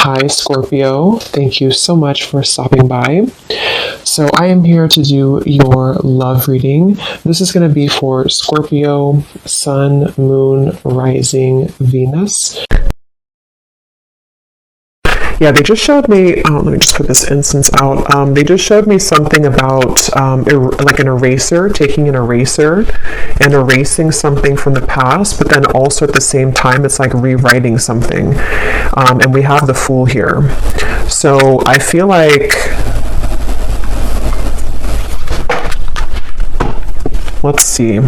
Hi, Scorpio. Thank you so much for stopping by. So I am here to do your love reading. This is going to be for Scorpio, Sun, Moon, Rising, Venus. Yeah, they just showed me, let me just put this instance out. They just showed me something about like an eraser, taking an eraser and erasing something from the past, but then also at the same time, it's like rewriting something. And we have the Fool here. So I feel like, let's see.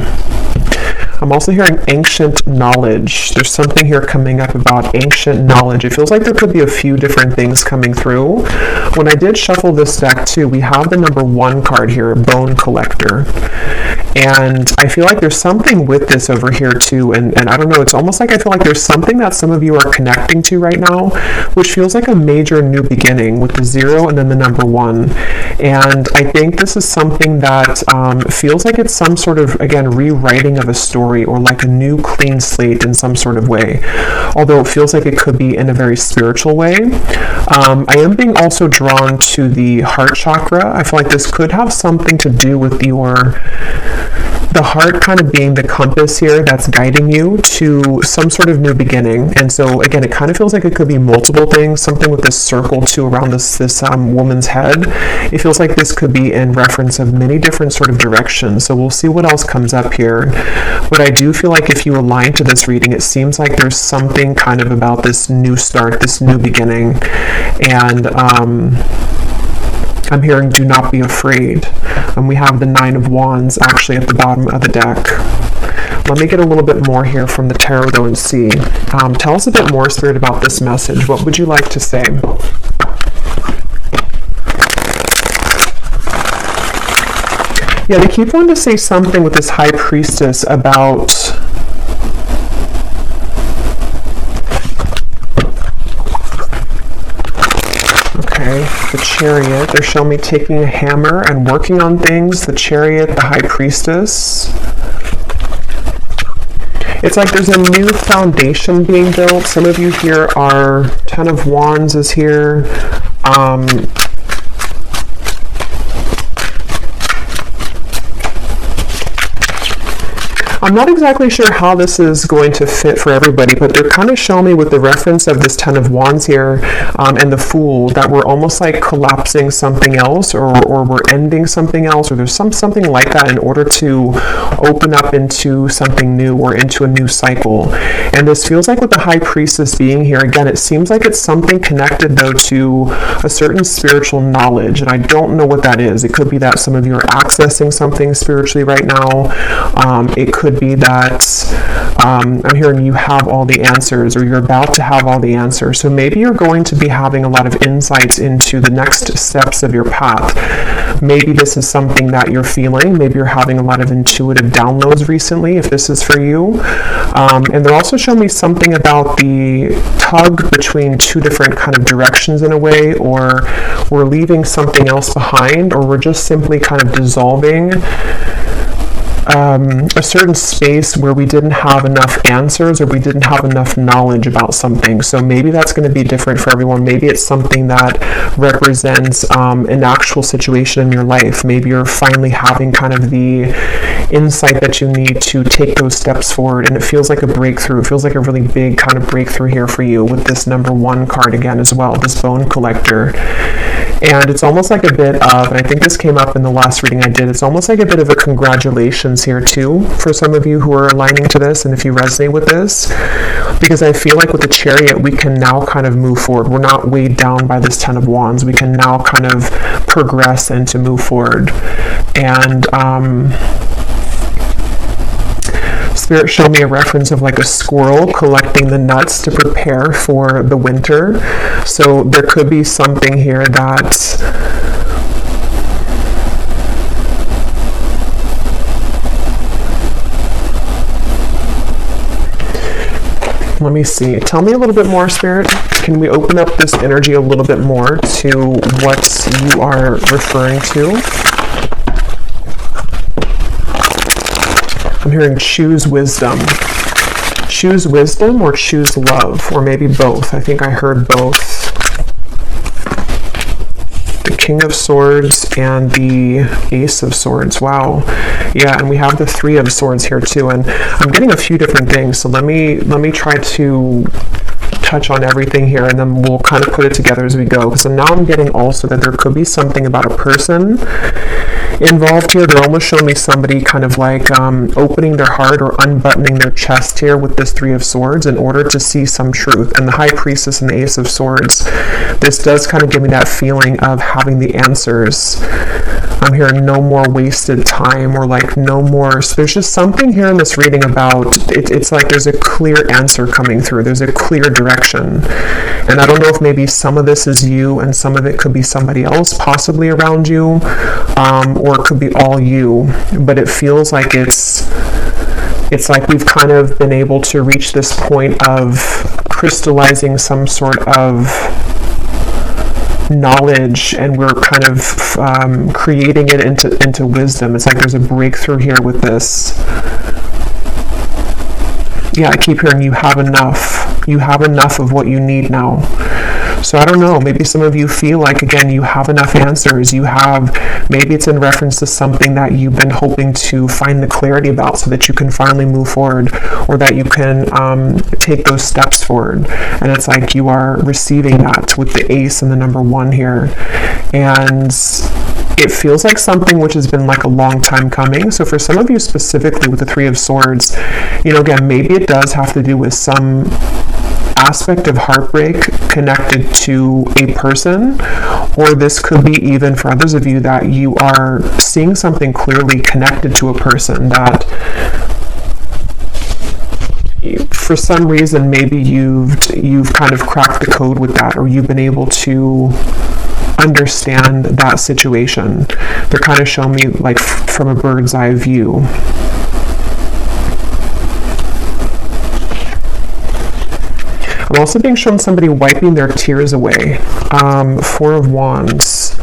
I'm also hearing ancient knowledge. There's something here coming up about ancient knowledge. It feels like there could be a few different things coming through. When I did shuffle this deck too, we have the number 1 card here, Bone Collector. And I feel like there's something with this over here too. And I don't know, it's almost like I feel like there's something that some of you are connecting to right now, which feels like a major new beginning with the 0 and then the number 1. And I think this is something that feels like it's some sort of, again, rewriting of a story, or like a new clean slate in some sort of way, although it feels like it could be in a very spiritual way. I am being also drawn to the heart chakra. I feel like this could have something to do with the heart kind of being the compass here that's guiding you to some sort of new beginning. And so again, it kind of feels like it could be multiple things, something with this circle too around this woman's head. It feels like this could be in reference of many different sort of directions. So we'll see what else comes up here. But I do feel like if you align to this reading, it seems like there's something kind of about this new start, this new beginning. And I'm hearing do not be afraid. And we have the 9 of Wands actually at the bottom of the deck. Let me get a little bit more here from the tarot though and see. Tell us a bit more, Spirit, about this message. What would you like to say? Yeah, they keep wanting to say something with this High Priestess about the Chariot. They're showing me taking a hammer and working on things. The Chariot, the High Priestess. It's like there's a new foundation being built. Some of you here are 10 of Wands is here. I'm not exactly sure how this is going to fit for everybody, but they're kind of showing me with the reference of this 10 of Wands here and the Fool that we're almost like collapsing something else, or we're ending something else, or there's something like that in order to open up into something new or into a new cycle. And this feels like with the High Priestess being here, again, it seems like it's something connected though to a certain spiritual knowledge, and I don't know what that is. It could be that some of you are accessing something spiritually right now. It could be that I'm hearing you have all the answers, or you're about to have all the answers. So maybe you're going to be having a lot of insights into the next steps of your path. Maybe this is something that you're feeling. Maybe you're having a lot of intuitive downloads recently, if this is for you. And they're also showing me something about the tug between 2 different kind of directions in a way, or we're leaving something else behind, or we're just simply kind of dissolving a certain space where we didn't have enough answers, or we didn't have enough knowledge about something. So maybe that's going to be different for everyone. Maybe it's something that represents an actual situation in your life. Maybe you're finally having kind of the insight that you need to take those steps forward, and it feels like a breakthrough. It feels like a really big kind of breakthrough here for you with this number 1 card again as well, this Bone Collector. And it's almost like a bit of, and I think this came up in the last reading I did, it's almost like a bit of a congratulations here too for some of you who are aligning to this, and if you resonate with this, because I feel like with the Chariot we can now kind of move forward. We're not weighed down by this 10 of Wands. We can now kind of progress and to move forward. And Spirit showed me a reference of like a squirrel collecting the nuts to prepare for the winter. So there could be something here that let me see. Tell me a little bit more, Spirit. Can we open up this energy a little bit more to what you are referring to? I'm hearing choose wisdom. Choose wisdom or choose love, or maybe both. I think I heard both. King of Swords and the Ace of Swords. Wow. Yeah, and we have the Three of Swords here too, and I'm getting a few different things, so let me try to touch on everything here, and then we'll kind of put it together as we go. So now I'm getting also that there could be something about a person involved here. They're almost showing me somebody kind of like opening their heart or unbuttoning their chest here with this Three of Swords in order to see some truth. And the High Priestess and the Ace of Swords, this does kind of give me that feeling of having the answers. I'm hearing no more wasted time, or like no more. So there's just something here in this reading about it's like there's a clear answer coming through. There's a clear direction. And I don't know if maybe some of this is you and some of it could be somebody else possibly around you, or it could be all you. But it feels like it's like we've kind of been able to reach this point of crystallizing some sort of knowledge, and we're kind of creating it into wisdom. It's like there's a breakthrough here with this. Yeah, I keep hearing you have enough. You have enough of what you need now. So I don't know, maybe some of you feel like, again, you have enough answers. You have, maybe it's in reference to something that you've been hoping to find the clarity about so that you can finally move forward, or that you can take those steps forward. And it's like you are receiving that with the Ace and the number 1 here. And it feels like something which has been like a long time coming. So for some of you specifically with the Three of Swords, you know, again, maybe it does have to do with some aspect of heartbreak connected to a person, or this could be even for others of you that you are seeing something clearly connected to a person that for some reason maybe you've kind of cracked the code with that, or you've been able to understand that situation. They're kind of showing me like from a bird's eye view. I'm also being shown somebody wiping their tears away. 4 of Wands.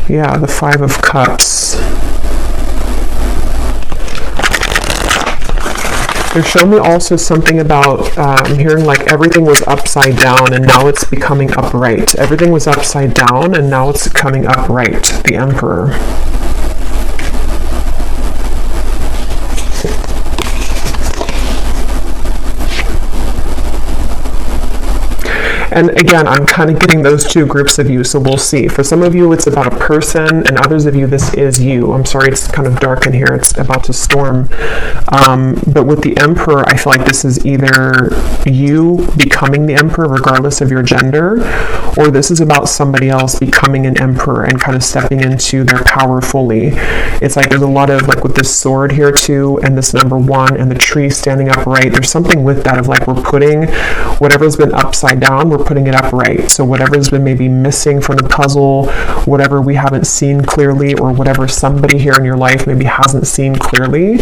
Yeah, the 5 of Cups. They're showing me also something about, I'm hearing like everything was upside down and now it's becoming upright. Everything was upside down and now it's coming upright. The Emperor. And again, I'm kind of getting those two groups of you, so we'll see. For some of you, it's about a person, and others of you, this is you. I'm sorry, it's kind of dark in here. It's about to storm. But with the Emperor, I feel like this is either you becoming the Emperor, regardless of your gender, or this is about somebody else becoming an Emperor and kind of stepping into their power fully. It's like there's a lot of, like with this sword here too, and this number 1, and the tree standing upright. There's something with that of like we're putting whatever's been upside down, we're putting it upright. So whatever's been maybe missing from the puzzle, whatever we haven't seen clearly, or whatever somebody here in your life maybe hasn't seen clearly,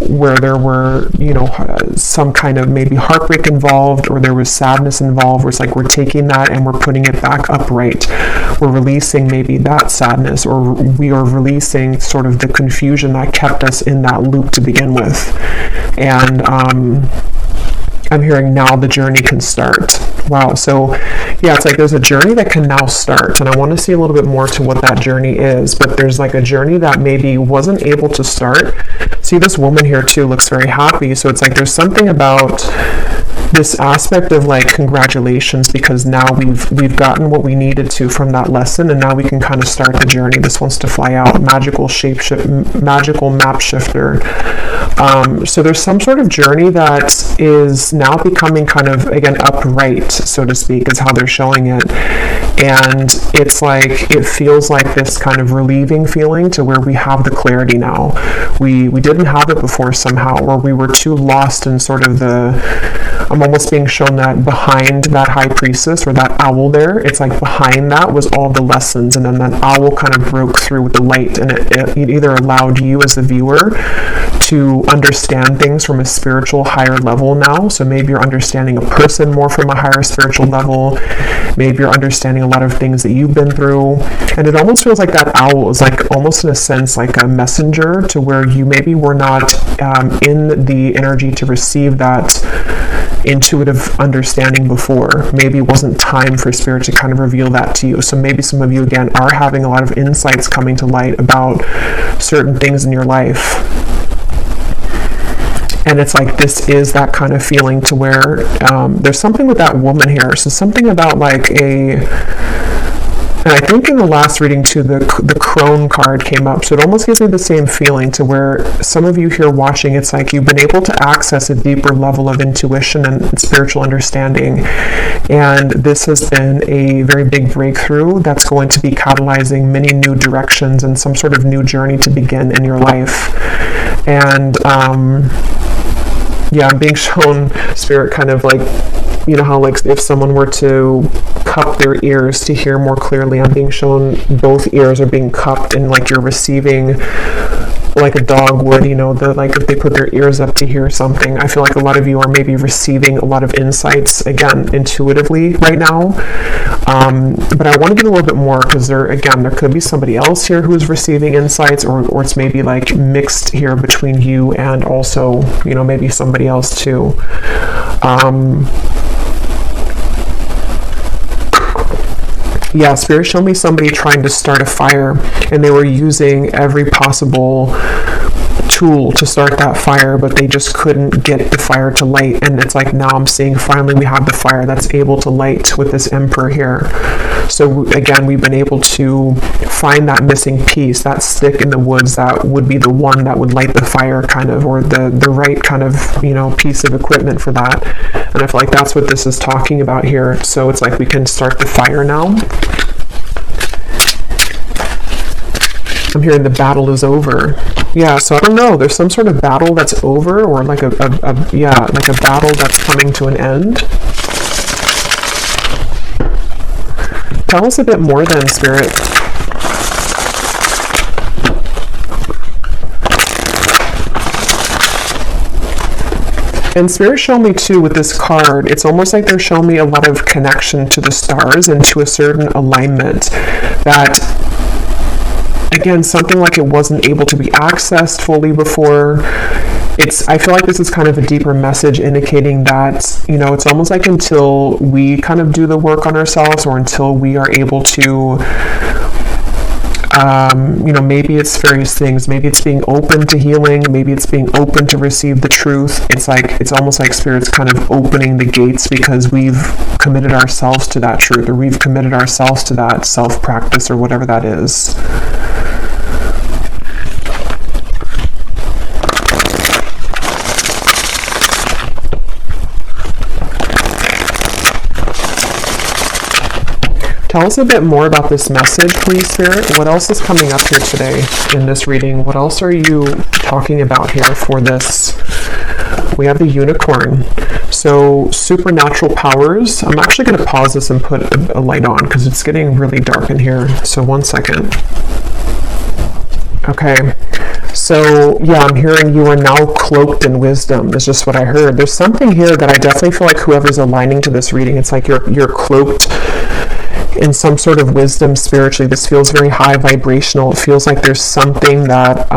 where there were, you know, some kind of maybe heartbreak involved, or there was sadness involved, where it's like we're taking that and we're putting it back upright. We're releasing maybe that sadness, or we are releasing sort of the confusion that kept us in that loop to begin with. And I'm hearing now the journey can start. Wow. So yeah, it's like there's a journey that can now start, and I want to see a little bit more to what that journey is. But there's like a journey that maybe wasn't able to start. See, this woman here too looks very happy. So it's like there's something about this aspect of like congratulations, because now we've gotten what we needed to from that lesson, and now we can kind of start the journey. This wants to fly out. Magical magical map shifter. So there's some sort of journey that is now becoming kind of, again, upright, so to speak, is how they're showing it. And it's like, it feels like this kind of relieving feeling to where we have the clarity now. We didn't have it before somehow, or we were too lost in sort of I'm almost being shown that behind that High Priestess, or that owl there, it's like behind that was all the lessons, and then that owl kind of broke through with the light, and it either allowed you as the viewer to understand things from a spiritual higher level now. So maybe you're understanding a person more from a higher spiritual level. Maybe you're understanding a lot of things that you've been through. And it almost feels like that owl is like almost in a sense like a messenger to where you maybe were not in the energy to receive that intuitive understanding before. Maybe it wasn't time for Spirit to kind of reveal that to you. So maybe some of you, again, are having a lot of insights coming to light about certain things in your life. And it's like, this is that kind of feeling to where there's something with that woman here. So something about like and I think in the last reading too, the crone card came up. So it almost gives me the same feeling to where some of you here watching, it's like you've been able to access a deeper level of intuition and spiritual understanding. And this has been a very big breakthrough that's going to be catalyzing many new directions and some sort of new journey to begin in your life. And yeah, I'm being shown Spirit kind of like, you know how like if someone were to cup their ears to hear more clearly, I'm being shown both ears are being cupped and like you're receiving like a dog would, you know, like if they put their ears up to hear something. I feel like a lot of you are maybe receiving a lot of insights, again, intuitively right now. But I want to get a little bit more because there could be somebody else here who's receiving insights, or it's maybe like mixed here between you and also, you know, maybe somebody else too. Yeah, Spirit showed me somebody trying to start a fire, and they were using every possible tool to start that fire, but they just couldn't get the fire to light. And it's like now I'm seeing finally we have the fire that's able to light with this Emperor here. So again, we've been able to find that missing piece, that stick in the woods that would be the one that would light the fire kind of, or the right kind of, you know, piece of equipment for that. And I feel like that's what this is talking about here. So it's like we can start the fire now. I'm hearing the battle is over. Yeah, so I don't know. There's some sort of battle that's over, or like a battle that's coming to an end. Tell us a bit more then, Spirit. And Spirit showed me too with this card, it's almost like they're showing me a lot of connection to the stars and to a certain alignment that, again, something like it wasn't able to be accessed fully before. I feel like this is kind of a deeper message indicating that, you know, it's almost like until we kind of do the work on ourselves, or until we are able to, you know, maybe it's various things. Maybe it's being open to healing. Maybe it's being open to receive the truth. It's like, it's almost like Spirit's kind of opening the gates because we've committed ourselves to that truth, or we've committed ourselves to that self-practice, or whatever that is. Tell us a bit more about this message, please, Spirit. What else is coming up here today in this reading? What else are you talking about here for this? We have the unicorn. So, supernatural powers. I'm actually going to pause this and put a light on because it's getting really dark in here. So, 1 second. Okay. So, yeah, I'm hearing you are now cloaked in wisdom. Is just what I heard. There's something here that I definitely feel like whoever's aligning to this reading, it's like you're cloaked in some sort of wisdom spiritually. This feels very high vibrational. It feels like there's something that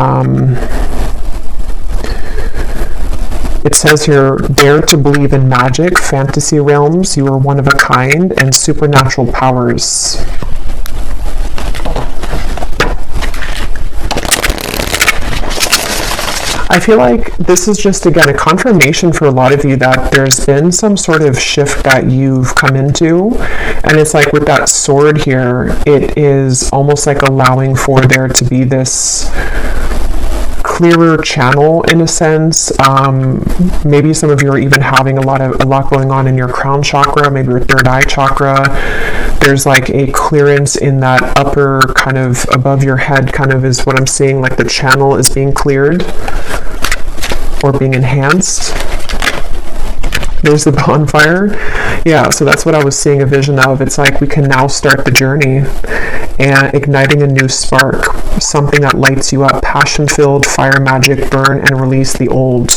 it says here, dare to believe in magic, fantasy realms, you are one of a kind, and supernatural powers. I feel like this is just, again, a confirmation for a lot of you that there's been some sort of shift that you've come into. And it's like with that sword here, it is almost like allowing for there to be this clearer channel in a sense. Maybe some of you are even having a lot going on in your crown chakra, maybe your third eye chakra. There's like a clearance in that upper kind of above your head kind of is what I'm seeing, like the channel is being cleared or being enhanced. There's the bonfire. Yeah, so that's what I was seeing a vision of. It's like we can now start the journey and igniting a new spark, something that lights you up, passion-filled, fire magic, burn and release the old.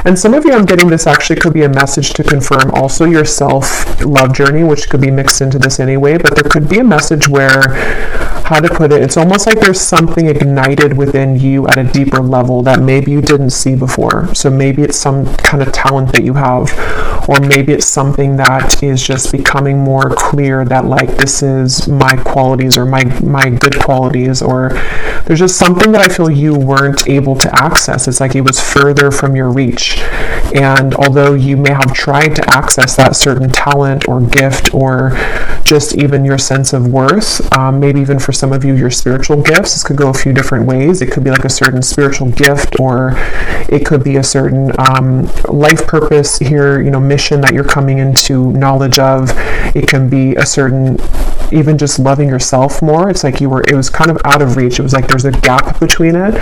And some of you, I'm getting this actually could be a message to confirm also your self-love journey, which could be mixed into this anyway, but there could be a message where how to put it, it's almost like there's something ignited within you at a deeper level that maybe you didn't see before. So maybe it's some kind of talent that you have, or maybe it's something that is just becoming more clear that like this is my qualities or my good qualities, or there's just something that I feel you weren't able to access. It's like it was further from your reach. And although you may have tried to access that certain talent or gift, or just even your sense of worth, maybe even for some of you, your spiritual gifts, this could go a few different ways. It could be like a certain spiritual gift, or it could be a certain life purpose here, mission that you're coming into knowledge of. It can be a certain, even just loving yourself more. It's like it was kind of out of reach. It was like there's a gap between it,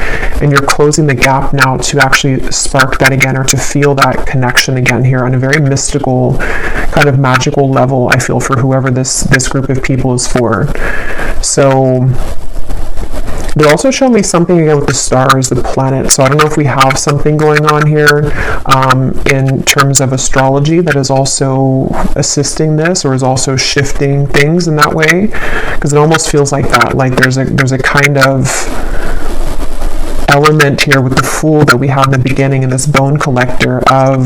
and you're closing the gap now to actually spark that again, or to feel that connection again here on a very mystical, kind of magical level, I feel, for whoever this group of people is for. So they also show me something again with the stars, the planets. So I don't know if we have something going on here in terms of astrology that is also assisting this, or is also shifting things in that way, because it almost feels like that. Like there's a kind of element here with the Fool that we have in the beginning, in this Bone Collector, of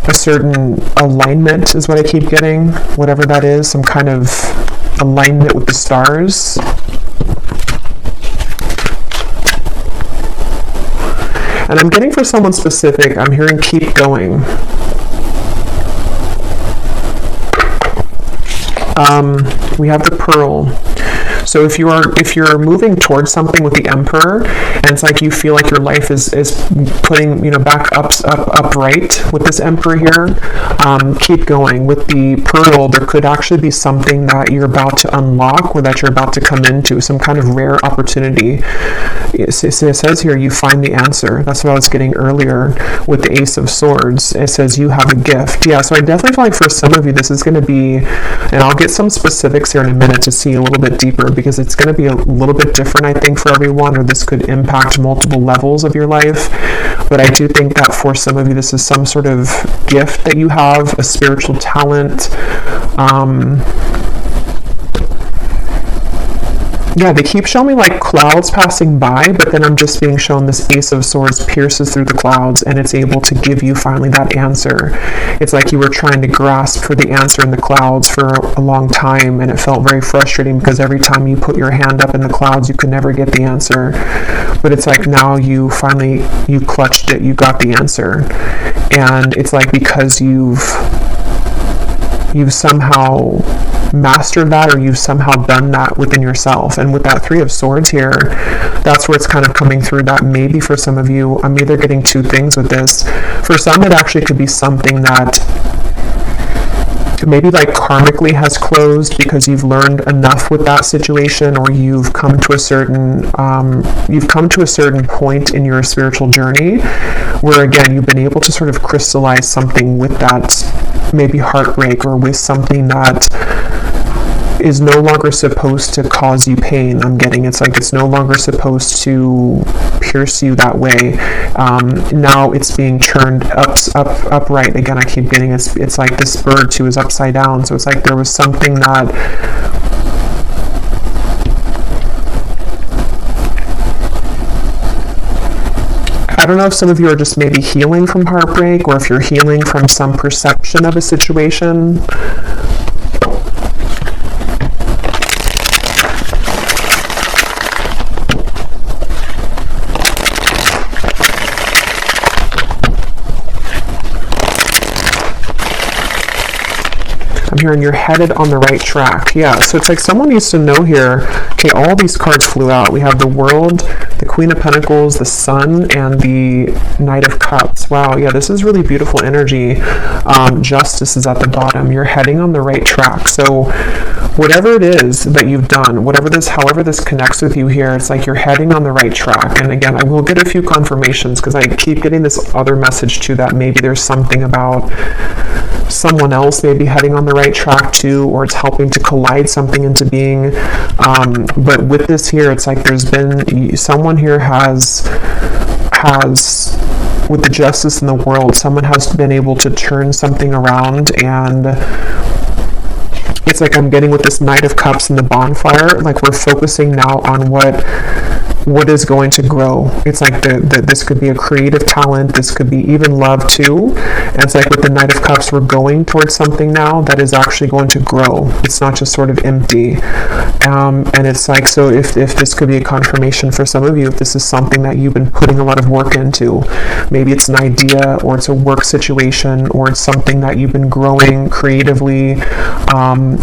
a certain alignment is what I keep getting, whatever that is, some kind of alignment with the stars. And I'm getting for someone specific, I'm hearing keep going. We have the Pearl. So if you're moving towards something with the Emperor, and it's like you feel like your life is putting back upright with this Emperor here, keep going. With the Pearl, there could actually be something that you're about to unlock, or that you're about to come into, some kind of rare opportunity. It says here you find the answer. That's what I was getting earlier with the Ace of Swords. It says you have a gift. Yeah, so I definitely feel like for some of you this is going to be, and I'll get some specifics here in a minute to see a little bit deeper, because it's going to be a little bit different, I think, for everyone, or this could impact multiple levels of your life. But I do think that for some of you, this is some sort of gift that you have, a spiritual talent. Yeah, they keep showing me like clouds passing by, but then I'm just being shown this Ace of Swords pierces through the clouds, and it's able to give you finally that answer. It's like you were trying to grasp for the answer in the clouds for a long time, and it felt very frustrating because every time you put your hand up in the clouds, you could never get the answer. But it's like now you clutched it, you got the answer. And it's like because you've somehow mastered that, or you've somehow done that within yourself. And with that Three of Swords here, that's where it's kind of coming through, that maybe for some of you, I'm either getting two things with this. For some, it actually could be something that maybe like karmically has closed because you've learned enough with that situation, or you've come to a certain point in your spiritual journey where again you've been able to sort of crystallize something with that maybe heartbreak, or with something that is no longer supposed to cause you pain. I'm getting it's like it's no longer supposed to pierce you that way. Now it's being turned upright. Again, I keep getting it's like this bird too is upside down. So it's like there was something that I don't know if some of you are just maybe healing from heartbreak, or if you're healing from some perception of a situation. I'm hearing you're headed on the right track. Yeah, so it's like someone needs to know here, okay, all these cards flew out. We have the World, the Queen of Pentacles, the Sun, and the Knight of Cups. Wow, yeah, this is really beautiful energy. Justice is at the bottom. You're heading on the right track. So whatever it is that you've done, however this connects with you here, it's like you're heading on the right track. And again, I will get a few confirmations because I keep getting this other message too, that maybe there's something about someone else maybe heading on the right track too, or it's helping to collide something into being. But with this here, it's like there's been someone here has with the Justice in the World, someone has been able to turn something around and it's like I'm getting with this Knight of Cups and the bonfire, like we're focusing now on what is going to grow. It's like this could be a creative talent, this could be even love too. And it's like with the Knight of Cups, we're going towards something now that is actually going to grow. It's not just sort of empty. And it's like, so if this could be a confirmation for some of you, if this is something that you've been putting a lot of work into, maybe it's an idea or it's a work situation or it's something that you've been growing creatively,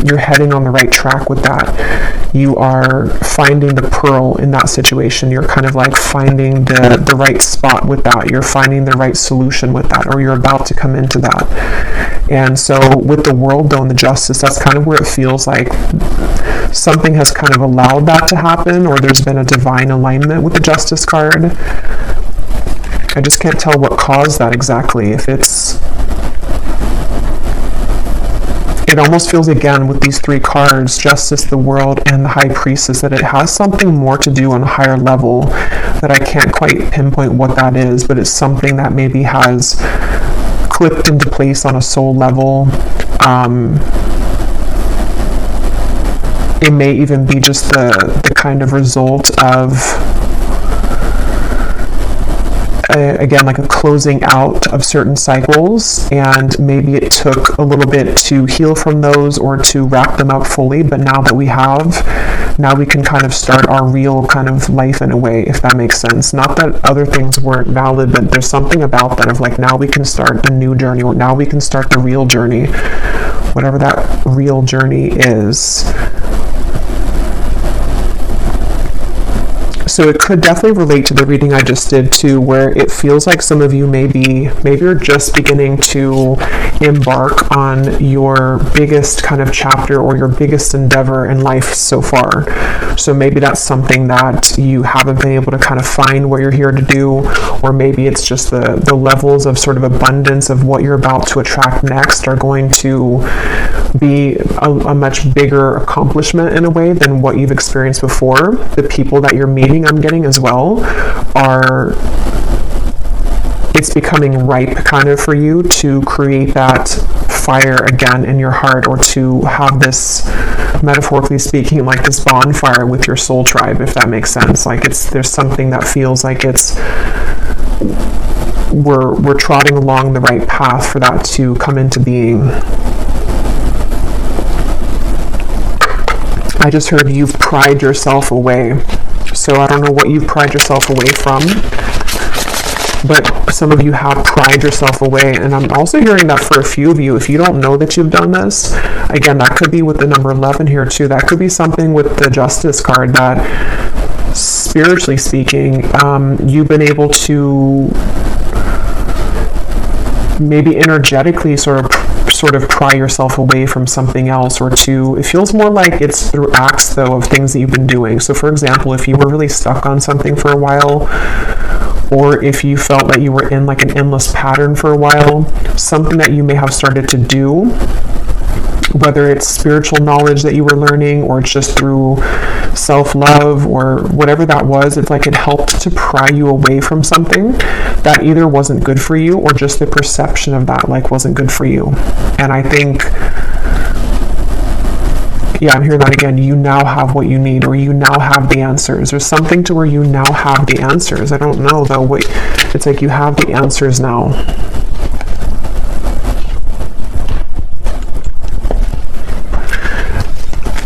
you're heading on the right track with that. You are finding the pearl in that situation. You're kind of like finding the right spot with that. You're finding the right solution with that, or you're about to come into that. And so with the World though and the Justice, that's kind of where it feels like something has kind of allowed that to happen, or there's been a divine alignment with the Justice card. I just can't tell what caused that exactly. If it almost feels again with these three cards, Justice, the World, and the High Priestess, that it has something more to do on a higher level that I can't quite pinpoint what that is, but it's something that maybe has clicked into place on a soul level. It may even be just the kind of result of again, like a closing out of certain cycles, and maybe it took a little bit to heal from those or to wrap them up fully, but now that we have, now we can kind of start our real kind of life in a way, if that makes sense. Not that other things weren't valid, but there's something about that of like, now we can start a new journey, or now we can start the real journey, whatever that real journey is. So it could definitely relate to the reading I just did too, where it feels like some of you maybe you're just beginning to embark on your biggest kind of chapter or your biggest endeavor in life so far. So maybe that's something that you haven't been able to kind of find what you're here to do, or maybe it's just the levels of sort of abundance of what you're about to attract next are going to be a much bigger accomplishment in a way than what you've experienced before. The people that you're meeting, I'm getting as well, it's becoming ripe kind of for you to create that fire again in your heart, or to have this, metaphorically speaking, like this bonfire with your soul tribe, if that makes sense. Like there's something that feels like we're trotting along the right path for that to come into being. I just heard you've pried yourself away. So I don't know what you've pried yourself away from, but some of you have pried yourself away. And I'm also hearing that for a few of you, if you don't know that you've done this, again, that could be with the number 11 here too. That could be something with the Justice card that, spiritually speaking, you've been able to maybe energetically sort of pry yourself away from something else, or to, it feels more like it's through acts though of things that you've been doing. So for example, if you were really stuck on something for a while, or if you felt that you were in like an endless pattern for a while, something that you may have started to do, whether it's spiritual knowledge that you were learning, or it's just through self-love, or whatever that was, it's like it helped to pry you away from something that either wasn't good for you, or just the perception of that like wasn't good for you. And I think, yeah, I'm hearing that again. You now have what you need, or you now have the answers. There's something to where you now have the answers. I don't know though. Wait, it's like you have the answers now.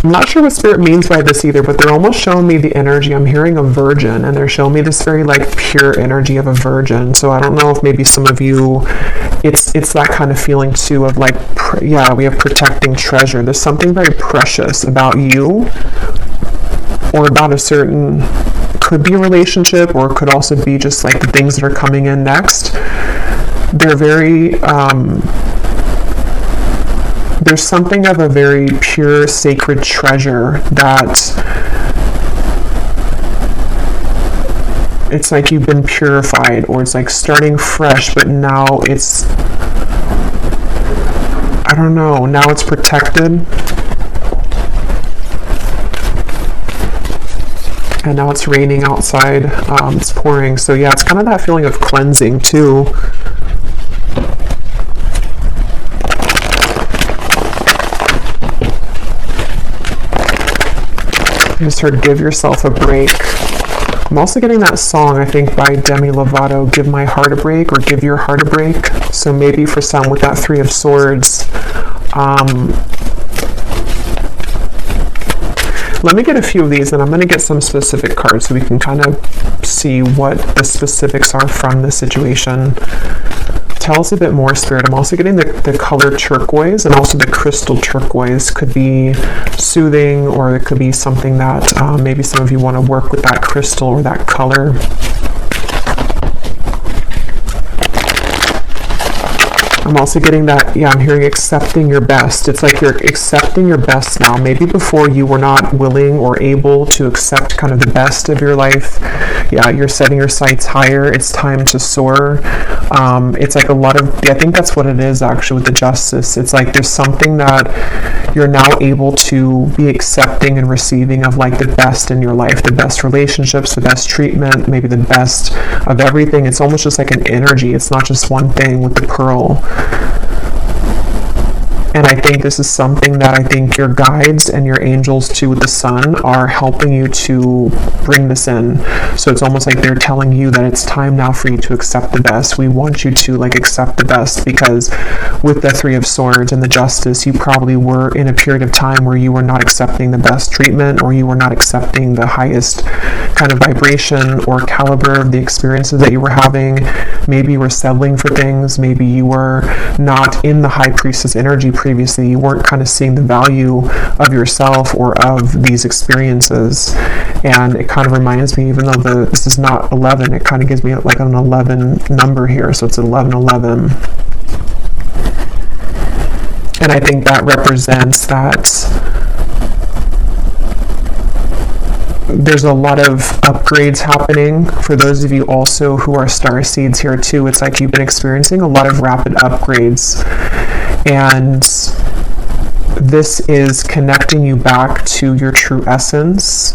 I'm not sure what Spirit means by this either, but they're almost showing me the energy. I'm hearing a virgin, and they're showing me this very like pure energy of a virgin. So I don't know if maybe some of you, it's that kind of feeling too of like, yeah, we have protecting treasure. There's something very precious about you, or about a certain, could be a relationship, or it could also be just like the things that are coming in next. They're very, there's something of a very pure, sacred treasure that it's like you've been purified, or it's like starting fresh, but now it's, I don't know, now it's protected. And now it's raining outside, it's pouring. So yeah, it's kind of that feeling of cleansing too. I just heard give yourself a break. I'm also getting that song, I think, by Demi Lovato, Give My Heart a Break, or Give Your Heart a Break. So maybe for some with that Three of Swords, let me get a few of these, and I'm going to get some specific cards so we can kind of see what the specifics are from the situation. Tell us a bit more, Spirit. I'm also getting the color turquoise and also the crystal turquoise. Could be soothing, or it could be something that maybe some of you want to work with that crystal or that color. I'm also getting that, I'm hearing accepting your best. It's like you're accepting your best now. Maybe before you were not willing or able to accept kind of the best of your life. Yeah, you're setting your sights higher. It's time to soar. It's like a lot of, I think that's what it is actually with the Justice. It's like there's something that you're now able to be accepting and receiving of, like the best in your life, the best relationships, the best treatment, maybe the best of everything. It's almost just like an energy. It's not just one thing with the Pearl. And I think this is something that I think your guides and your angels too with the Sun are helping you to bring this in. So it's almost like they're telling you that it's time now for you to accept the best. We want you to like accept the best, because with the Three of Swords and the Justice, you probably were in a period of time where you were not accepting the best treatment, or you were not accepting the highest kind of vibration or caliber of the experiences that you were having. Maybe you were settling for things. Maybe you were not in the High Priestess energy previously. You weren't kind of seeing the value of yourself or of these experiences. And it kind of reminds me, even though this is not 11, it kind of gives me like an 11 number here. So it's 1111. And I think that represents that there's a lot of upgrades happening. For those of you also who are star seeds here too, it's like you've been experiencing a lot of rapid upgrades. And this is connecting you back to your true essence.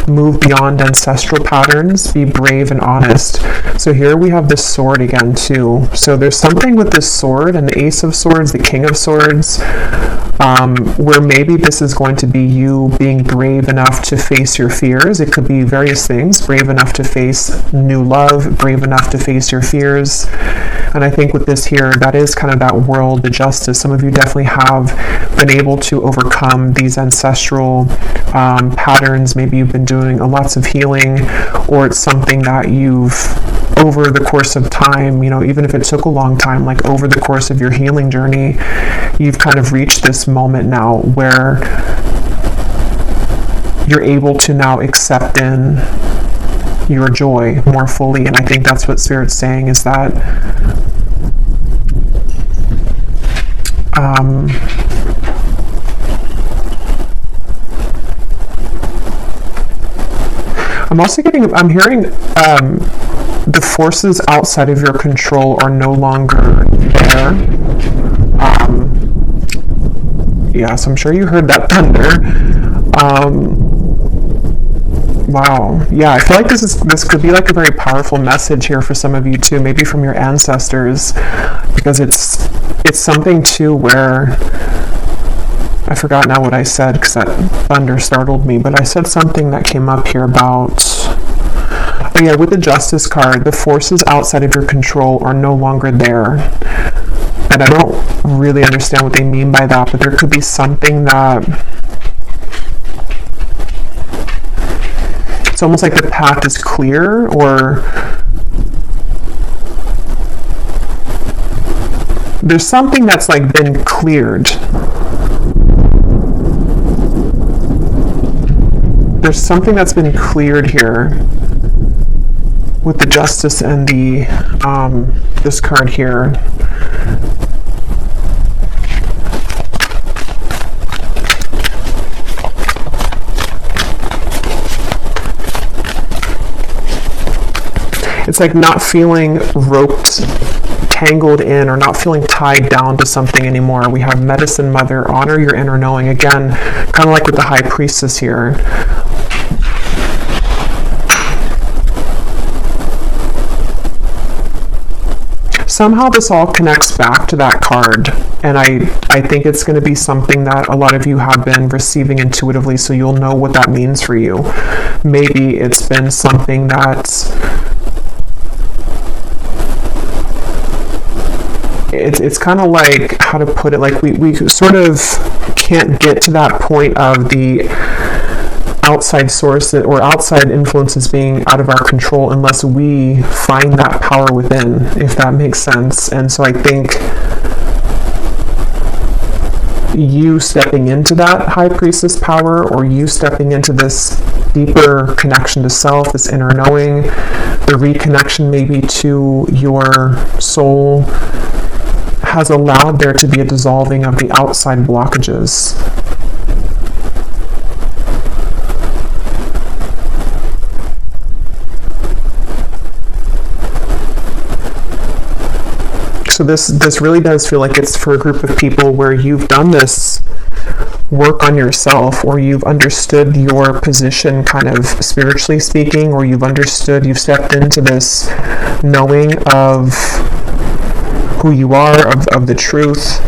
Move beyond ancestral patterns, be brave and honest. So here we have this sword again too. So there's something with this sword and the Ace of Swords, the King of Swords, where maybe this is going to be you being brave enough to face your fears. It could be various things. Brave enough to face new love, brave enough to face your fears. And I think with this here, that is kind of that world, the Justice. Some of you definitely have been able to overcome these ancestral patterns. Maybe you've been doing lots of healing, or it's something that you've, over the course of time, even if it took a long time, like over the course of your healing journey, you've kind of reached this moment now where you're able to now accept in your joy more fully. And I think that's what Spirit's saying, is that I'm hearing the forces outside of your control are no longer there. Yes, I'm sure you heard that thunder. Wow. Yeah, I feel like this could be like a very powerful message here for some of you too, maybe from your ancestors, because it's something too where I forgot now what I said because that thunder startled me, but I said something that came up here about, oh yeah, with the Justice card, the forces outside of your control are no longer there. And I don't really understand what they mean by that, but there could be something that, it's almost like the path is clear, or there's something that's like been cleared. There's something that's been cleared here with the Justice and the this card here. It's like not feeling roped, tangled in, or not feeling tied down to something anymore. We have Medicine Mother, honor your inner knowing. Again, kind of like with the High Priestess here. somehow this all connects back to that card, and I think it's going to be something that a lot of you have been receiving intuitively, so you'll know what that means for you. Maybe it's been something that's it's kind of like, how to put it, like we sort of can't get to that point of the outside source or outside influences being out of our control unless we find that power within, if that makes sense. And so I think you stepping into that high priestess power, or you stepping into this deeper connection to self, this inner knowing, the reconnection maybe to your soul, has allowed there to be a dissolving of the outside blockages. So this really does feel like it's for a group of people where you've done this work on yourself, or you've understood your position kind of spiritually speaking, or you've stepped into this knowing of who you are, of the truth.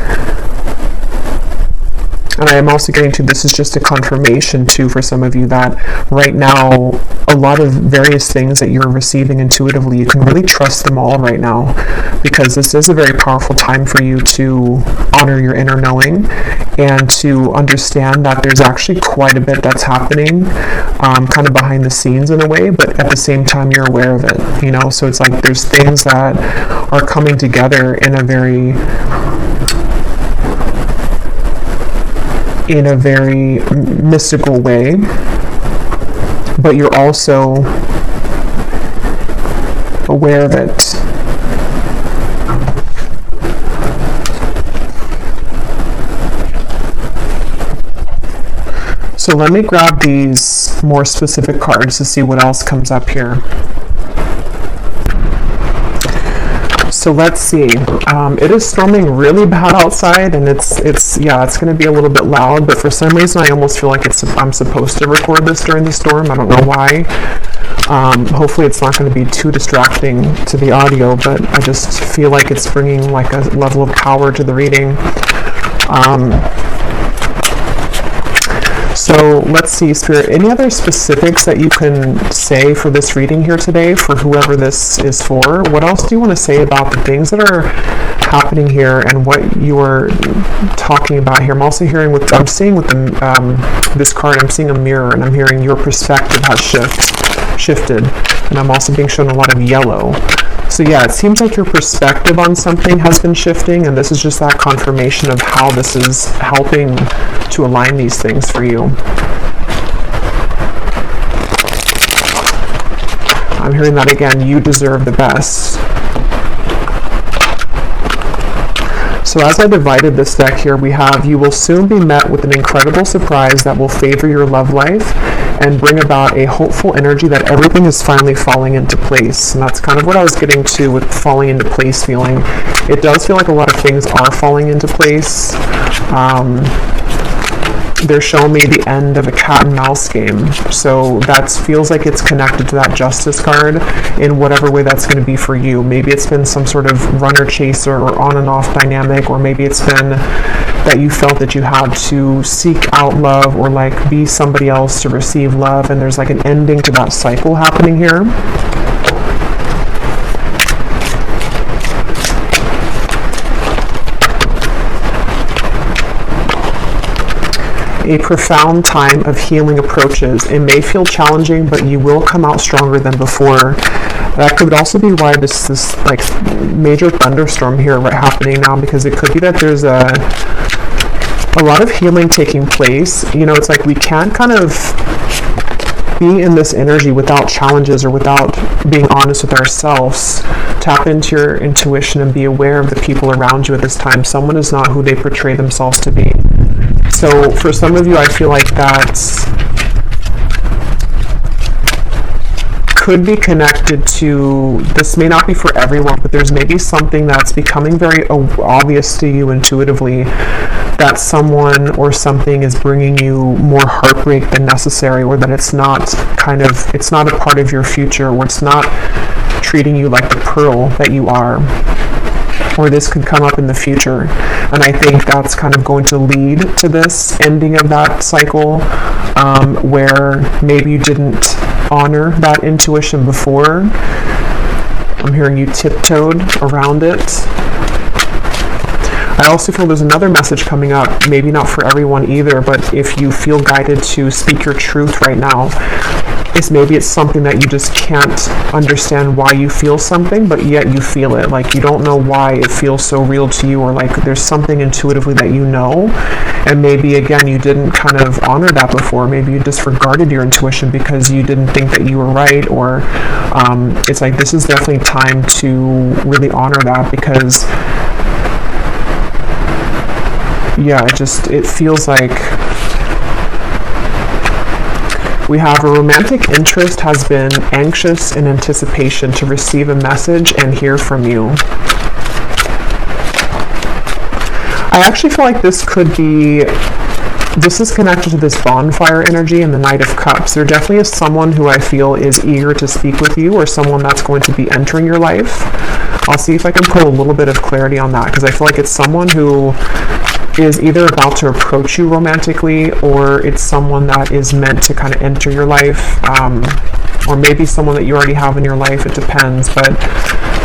And I am also getting to, this is just a confirmation too for some of you that right now, a lot of various things that you're receiving intuitively, you can really trust them all right now, because this is a very powerful time for you to honor your inner knowing and to understand that there's actually quite a bit that's happening kind of behind the scenes in a way, but at the same time you're aware of it, you know. So it's like there's things that are coming together in a very mystical way, but you're also aware of it. So let me grab these more specific cards to see what else comes up here. So let's see. It is storming really bad outside, and it's going to be a little bit loud. But for some reason, I almost feel like I'm supposed to record this during the storm. I don't know why. Hopefully, it's not going to be too distracting to the audio. But I just feel like it's bringing like a level of power to the reading. So let's see, Spirit, any other specifics that you can say for this reading here today, for whoever this is for? What else do you want to say about the things that are happening here and what you are talking about here? I'm also hearing I'm seeing with this card, I'm seeing a mirror, and I'm hearing your perspective has shifted. And I'm also being shown a lot of yellow. So yeah, it seems like your perspective on something has been shifting, and this is just that confirmation of how this is helping to align these things for you. I'm hearing that again, you deserve the best. So as I divided this deck here, we have, you will soon be met with an incredible surprise that will favor your love life and bring about a hopeful energy that everything is finally falling into place. And that's kind of what I was getting to with falling into place feeling. It does feel like a lot of things are falling into place. They're showing me the end of a cat and mouse game. So that feels like it's connected to that justice card in whatever way that's going to be for you. Maybe it's been some sort of runner chaser or on and off dynamic, or maybe it's been that you felt that you had to seek out love or like be somebody else to receive love, and there's like an ending to that cycle happening here. A profound time of healing approaches. It may feel challenging, but you will come out stronger than before. That could also be why this like major thunderstorm here happening now, because it could be that there's a lot of healing taking place. You know, it's like we can't kind of be in this energy without challenges or without being honest with ourselves. Tap into your intuition and be aware of the people around you at this time. Someone is not who they portray themselves to be. So for some of you, I feel like that could be connected to, this may not be for everyone, but there's maybe something that's becoming very obvious to you intuitively, that someone or something is bringing you more heartbreak than necessary, or that it's not a part of your future, or it's not treating you like the pearl that you are. or this could come up in the future. And I think that's kind of going to lead to this ending of that cycle, where maybe you didn't honor that intuition before. I'm hearing you tiptoed around it. I also feel there's another message coming up, maybe not for everyone either, but if you feel guided to speak your truth right now, maybe it's something that you just can't understand why you feel something, but yet you feel it. Like you don't know why it feels so real to you, or like there's something intuitively that you know, and maybe again you didn't kind of honor that before. Maybe you disregarded your intuition because you didn't think that you were right, or it's like this is definitely time to really honor that, because yeah, it feels like we have a romantic interest has been anxious in anticipation to receive a message and hear from you. I actually feel like this is connected to this bonfire energy and the Knight of Cups. There definitely is someone who I feel is eager to speak with you, or someone that's going to be entering your life. I'll see if I can pull a little bit of clarity on that, because I feel like it's someone who is either about to approach you romantically, or it's someone that is meant to kind of enter your life, or maybe someone that you already have in your life. It depends, but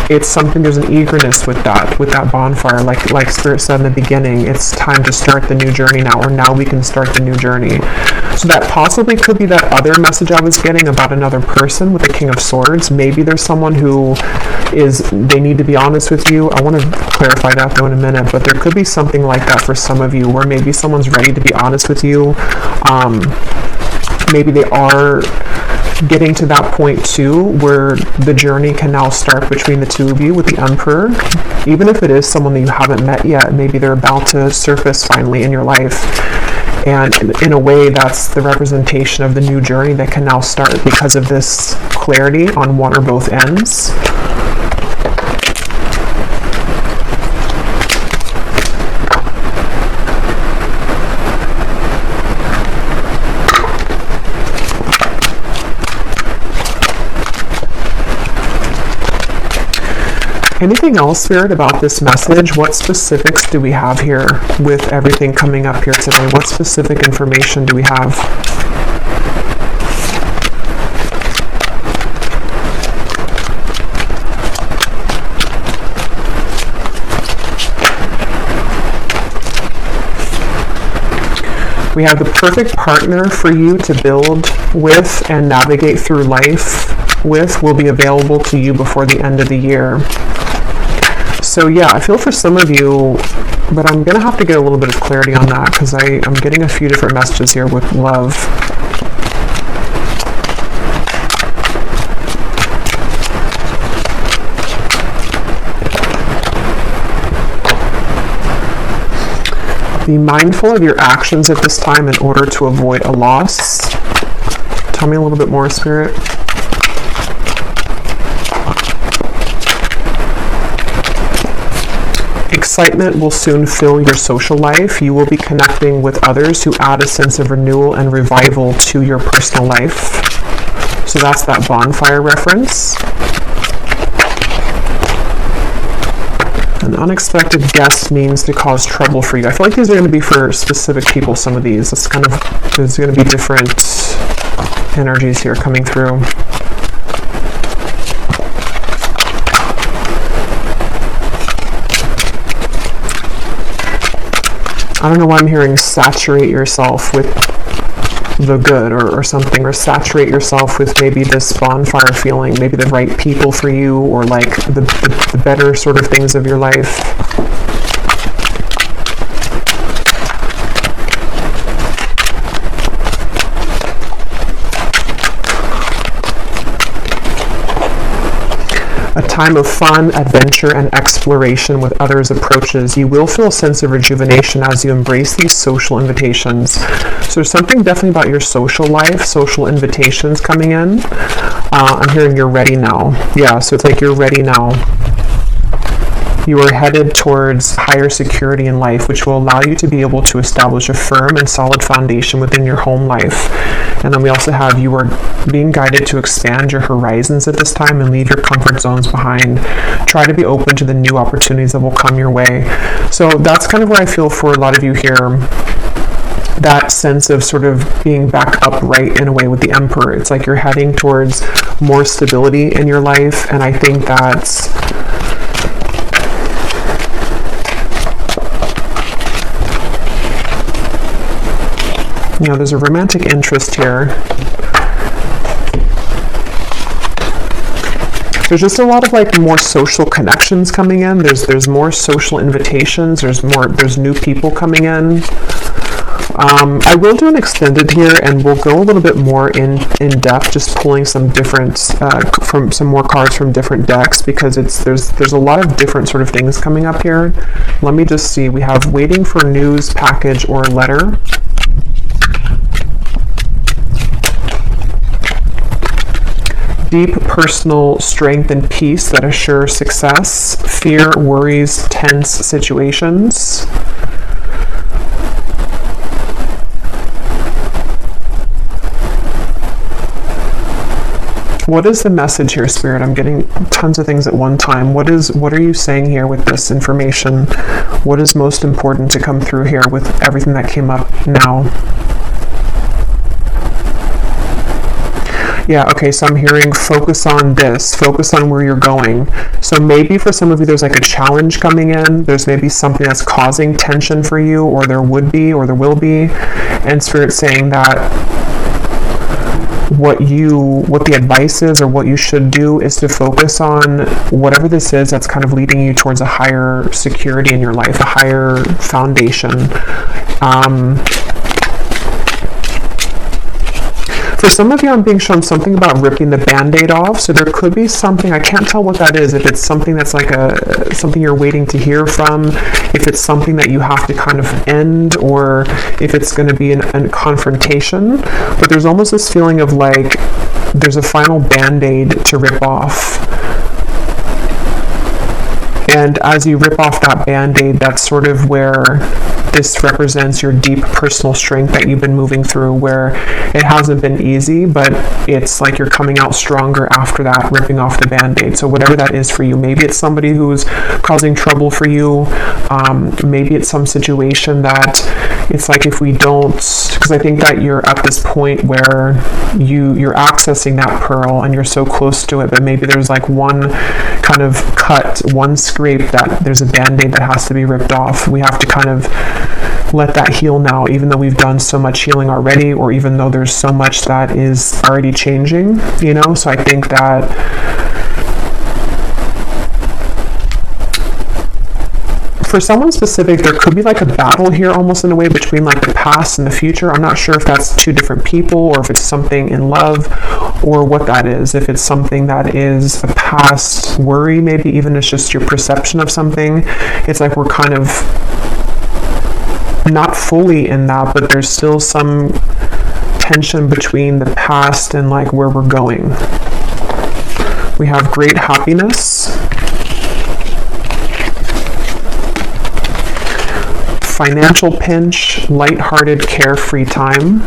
it's something, there's an eagerness with that bonfire, like Spirit said in the beginning. It's time to start the new journey now, or now we can start the new journey. So that possibly could be that other message I was getting about another person with the King of Swords. Maybe there's someone who they need to be honest with you. I want to clarify that though in a minute, but there could be something like that for some of you, where maybe someone's ready to be honest with you. Maybe they are getting to that point too, where the journey can now start between the two of you with the Emperor. Even if it is someone that you haven't met yet, maybe they're about to surface finally in your life. And in a way, that's the representation of the new journey that can now start because of this clarity on one or both ends. Anything else, Spirit, about this message? What specifics do we have here with everything coming up here today? What specific information do we have? We have the perfect partner for you to build with and navigate through life with will be available to you before the end of the year. So yeah, I feel for some of you, but I'm going to have to get a little bit of clarity on that, because I'm getting a few different messages here with love. Be mindful of your actions at this time in order to avoid a loss. Tell me a little bit more, Spirit. Excitement will soon fill your social life. You will be connecting with others who add a sense of renewal and revival to your personal life. So that's that bonfire reference. An unexpected guest means to cause trouble for you. I feel like these are going to be for specific people, some of these. There's going to be different energies here coming through. I don't know why I'm hearing saturate yourself with the good or something, or saturate yourself with maybe this bonfire feeling, maybe the right people for you, or like the better sort of things of your life. A time of fun, adventure, and exploration with others approaches. You will feel a sense of rejuvenation as you embrace these social invitations. So there's something definitely about your social life, social invitations coming in. I'm hearing you're ready now. Yeah, so it's like you're ready now. You are headed towards higher security in life, which will allow you to be able to establish a firm and solid foundation within your home life. And then we also have you are being guided to expand your horizons at this time and leave your comfort zones behind. Try to be open to the new opportunities that will come your way. So that's kind of what I feel for a lot of you here. That sense of sort of being back upright in a way with the Emperor. It's like you're heading towards more stability in your life, and I think that's there's a romantic interest here. There's just a lot of like more social connections coming in. There's more social invitations. There's new people coming in. I will do an extended here, and we'll go a little bit more in depth, just pulling some different from some more cards from different decks, because there's a lot of different sort of things coming up here. Let me just see. We have waiting for news, package, or letter. Deep personal strength and peace that assure success. Fear, worries, tense situations. What is the message here, Spirit? I'm getting tons of things at one time. What are you saying here with this information? What is most important to come through here with everything that came up now? Yeah, okay, so I'm hearing focus on this, focus on where you're going. So maybe for some of you, there's like a challenge coming in. There's maybe something that's causing tension for you, or there would be, or there will be. And Spirit's saying that what the advice is, or what you should do, is to focus on whatever this is that's kind of leading you towards a higher security in your life, a higher foundation. For some of you, I'm being shown something about ripping the Band-Aid off. So there could be something, I can't tell what that is, if it's something that's like something you're waiting to hear from, if it's something that you have to kind of end, or if it's going to be a confrontation. But there's almost this feeling of like there's a final Band-Aid to rip off. And as you rip off that Band-Aid, that's sort of where this represents your deep personal strength that you've been moving through, where it hasn't been easy, but it's like you're coming out stronger after that, ripping off the Band-Aid. So whatever that is for you, maybe it's somebody who's causing trouble for you, maybe it's some situation that it's like, if we don't, because I think that you're at this point where you're accessing that pearl and you're so close to it, but maybe there's like one kind of cut, one scrape, that there's a Band-Aid that has to be ripped off. We have to kind of let that heal now, even though we've done so much healing already, or even though there's so much that is already changing, So I think that for someone specific, there could be like a battle here, almost in a way, between like the past and the future. I'm not sure if that's two different people, or if it's something in love, or what that is. If it's something that is a past worry, maybe even it's just your perception of something. It's like we're kind of not fully in that, but there's still some tension between the past and like where we're going. We have great happiness, financial pinch, lighthearted, carefree time.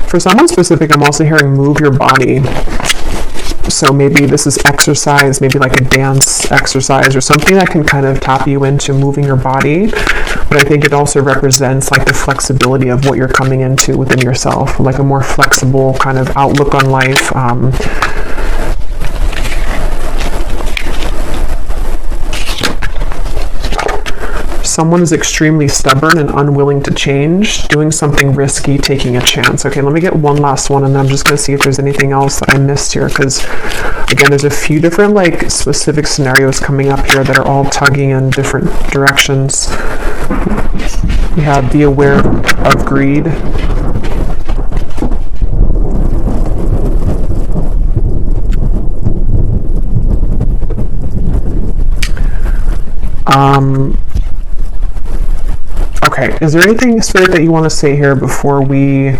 For someone specific, I'm also hearing move your body. So maybe this is exercise, maybe like a dance exercise, or something that can kind of tap you into moving your body. But I think it also represents like the flexibility of what you're coming into within yourself, like a more flexible kind of outlook on life. Someone is extremely stubborn and unwilling to change, doing something risky, taking a chance. Okay, let me get one last one, and then I'm just going to see if there's anything else that I missed here, because again, there's a few different like specific scenarios coming up here that are all tugging in different directions. We have be aware of greed. Okay, is there anything, Spirit, that you want to say here before we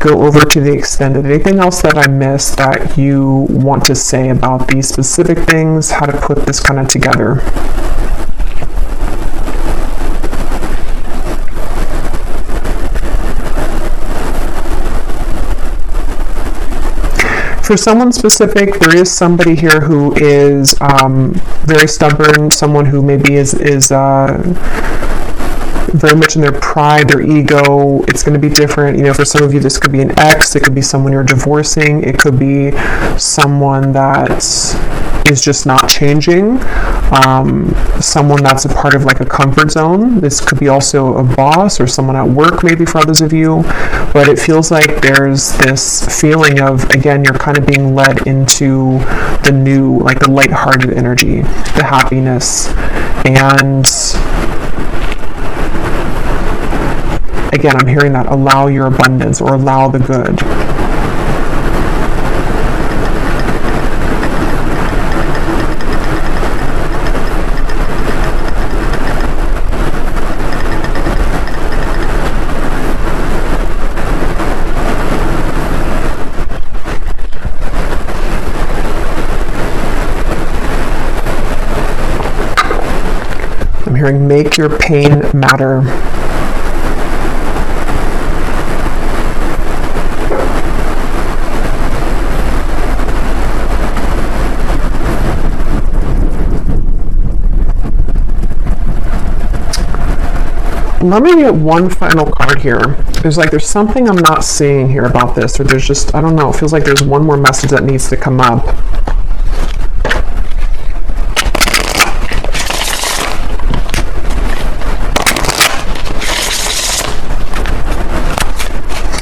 go over to the extended? Anything else that I missed that you want to say about these specific things, how to put this kind of together? For someone specific, there is somebody here who is very stubborn, someone who maybe is very much in their pride, their ego. It's going to be different. You know, for some of you, this could be an ex, it could be someone you're divorcing, it could be someone that is just not changing, someone that's a part of like a comfort zone. This could be also a boss or someone at work, maybe for others of you, but it feels like there's this feeling of, again, you're kind of being led into the new, like the lighthearted energy, the happiness, and again, I'm hearing that allow your abundance or allow the good. I'm hearing make your pain matter. Let me get one final card here. There's something I'm not seeing here about this, or there's just, I don't know, it feels like there's one more message that needs to come up.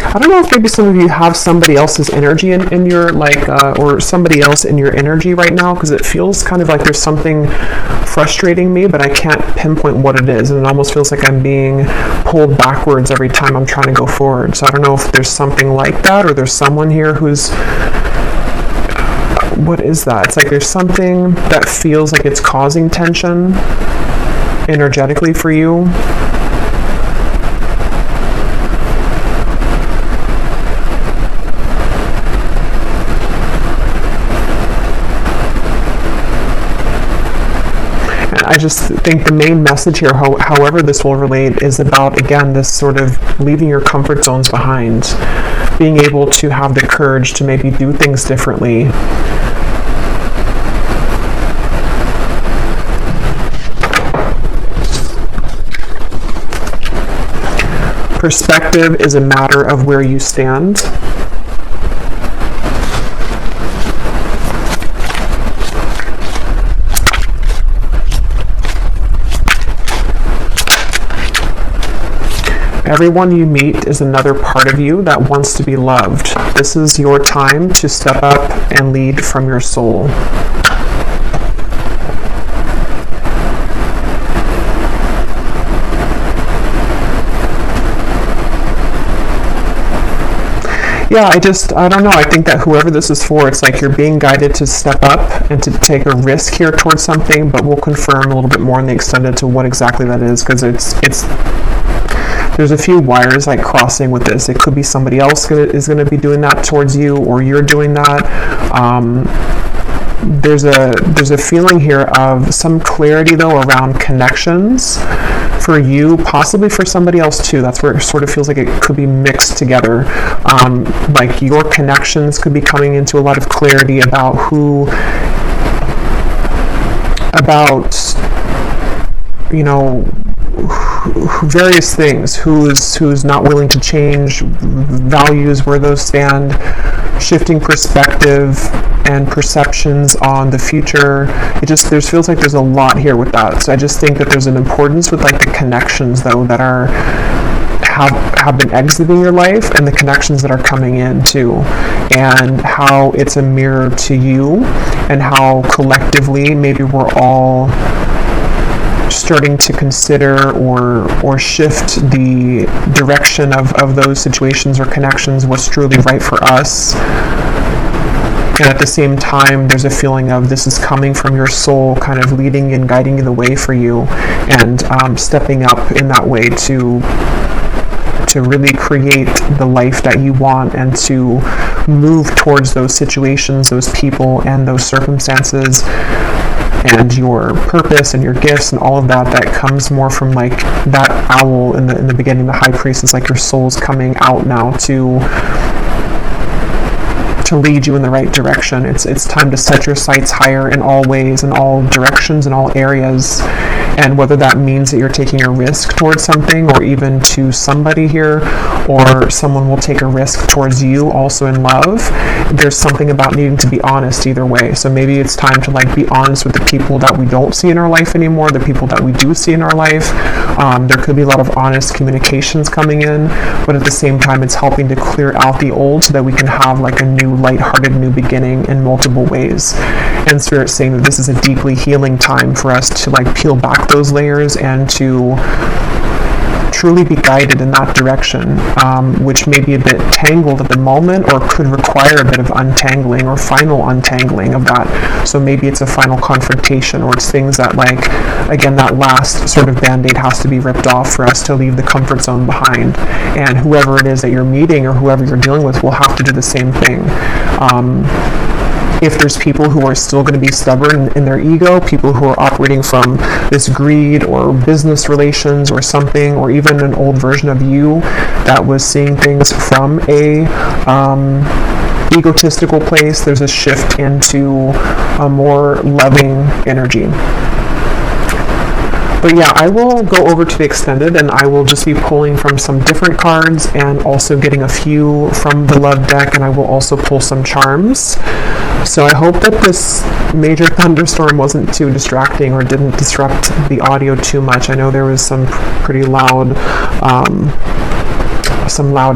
I don't know if maybe some of you have somebody else's energy in your, like, or somebody else in your energy right now, because it feels kind of like there's something frustrating me, but I can't pinpoint what it is, and it almost feels like I'm being pulled backwards every time I'm trying to go forward. So I don't know if there's something like that, or there's someone here who's, what is that? It's like there's something that feels like it's causing tension energetically for you. I just think the main message here, however this will relate, is about, again, this sort of leaving your comfort zones behind, being able to have the courage to maybe do things differently. Perspective is a matter of where you stand. Everyone you meet is another part of you that wants to be loved. This is your time to step up and lead from your soul. Yeah, I don't know. I think that whoever this is for, it's like you're being guided to step up and to take a risk here towards something, but we'll confirm a little bit more in the extended to what exactly that is, because there's a few wires like crossing with this. It could be somebody else is going to be doing that towards you, or you're doing that. There's a feeling here of some clarity though around connections for you, possibly for somebody else too. That's where it sort of feels like it could be mixed together. Like your connections could be coming into a lot of clarity about various things, who's not willing to change, values, where those stand, shifting perspective and perceptions on the future. There feels like there's a lot here with that. So I just think that there's an importance with like the connections though that have been exiting your life, and the connections that are coming in too, and how it's a mirror to you, and how collectively maybe we're all starting to consider or shift the direction of those situations or connections, what's truly right for us. And at the same time, there's a feeling of this is coming from your soul, kind of leading and guiding the way for you, and stepping up in that way to really create the life that you want, and to move towards those situations, those people, and those circumstances, and your purpose and your gifts and all of that comes more from like that owl in the beginning, the high priest. Is like your soul's coming out now to to lead you in the right direction. It's time to set your sights higher in all ways, in all directions, in all areas. And whether that means that you're taking a risk towards something, or even to somebody here, or someone will take a risk towards you also in love, there's something about needing to be honest either way. So maybe it's time to like be honest with the people that we don't see in our life anymore, the people that we do see in our life. There could be a lot of honest communications coming in, but at the same time it's helping to clear out the old so that we can have like a new lighthearted new beginning in multiple ways. And Spirit's saying that this is a deeply healing time for us to like peel back those layers and to truly be guided in that direction, which may be a bit tangled at the moment, or could require a bit of untangling or final untangling of that. So maybe it's a final confrontation, or it's things that, like, again, that last sort of band-aid has to be ripped off for us to leave the comfort zone behind. And whoever it is that you're meeting or whoever you're dealing with will have to do the same thing. If there's people who are still going to be stubborn in their ego, people who are operating from this greed or business relations or something, or even an old version of you that was seeing things from a egotistical place, there's a shift into a more loving energy. But yeah, I will go over to the extended, and I will just be pulling from some different cards and also getting a few from the love deck, and I will also pull some charms. So I hope that this major thunderstorm wasn't too distracting or didn't disrupt the audio too much. I know there was some pretty loud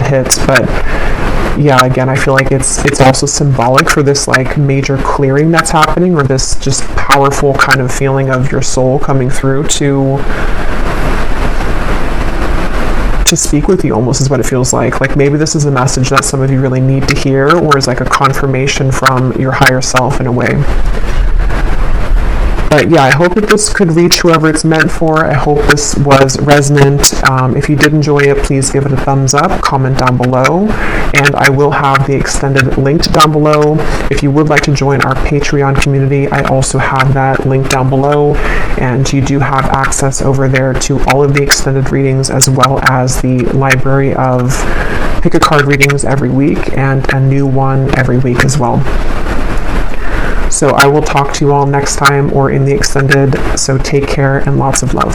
hits, but yeah, again, I feel like it's also symbolic for this like major clearing that's happening, or this just powerful kind of feeling of your soul coming through to speak with you, almost, is what it feels like. Like maybe this is a message that some of you really need to hear, or is like a confirmation from your higher self in a way. But yeah, I hope that this could reach whoever it's meant for. I hope this was resonant. If you did enjoy it, please give it a thumbs up, comment down below, and I will have the extended linked down below. If you would like to join our Patreon community, I also have that link down below, and you do have access over there to all of the extended readings, as well as the library of pick a card readings every week and a new one every week as well. So I will talk to you all next time or in the extended. So take care and lots of love.